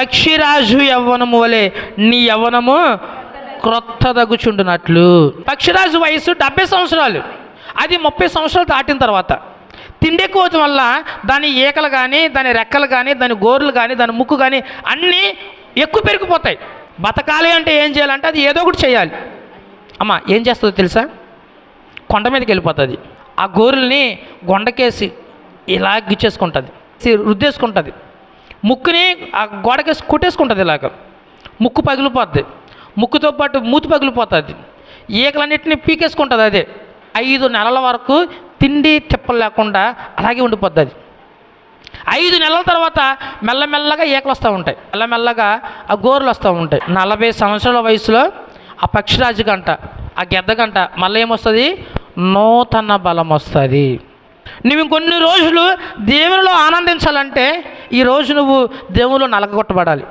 పక్షిరాజు యవ్వనము వలె నీ యవ్వనము క్రొత్త దగుచుండునట్లు. పక్షిరాజు వయసు 70 సంవత్సరాలు. అది 30 సంవత్సరాలు దాటిన తర్వాత తిండి ఎక్కువ వల్ల దాని ఈకలు కానీ, దాని రెక్కలు కానీ, దాని గోర్లు కానీ, దాని ముక్కు కానీ అన్నీ ఎక్కువ పెరిగిపోతాయి. బతకాలి అంటే ఏం చేయాలంటే అది ఏదో ఒకటి చేయాలి. అమ్మ ఏం చేస్తుందో తెలుసా? కొండ మీదకి వెళ్ళిపోతుంది. ఆ గోరుల్ని గొండకేసి ఇలా గిచ్చేసుకుంటుంది, రుద్దేసుకుంటుంది. ముక్కుని ఆ గోడకేసి కొట్టేసుకుంటుంది. ఇలాగ ముక్కు పగిలిపోద్ది. ముక్కుతో పాటు మూతి పగిలిపోతుంది. ఈకలన్నింటినీ పీకేసుకుంటుంది. అదే 5 నెలల వరకు తిండి తిప్పలు లేకుండా అలాగే ఉండిపోద్ది. అది 5 నెలల తర్వాత మెల్లమెల్లగా ఈకలు వస్తూ ఉంటాయి, మెల్లమెల్లగా ఆ గోర్లు వస్తూ ఉంటాయి. 40 సంవత్సరాల వయసులో ఆ పక్షిరాజు గంట, ఆ గెద్ద గంట మళ్ళీ ఏమొస్తుంది? నూతన బలం వస్తుంది. నువ్వు ఇంకొన్ని రోజులు దేవునిలో ఆనందించాలంటే ఈరోజు నువ్వు దేవునిలో నలగొట్టబడాలి.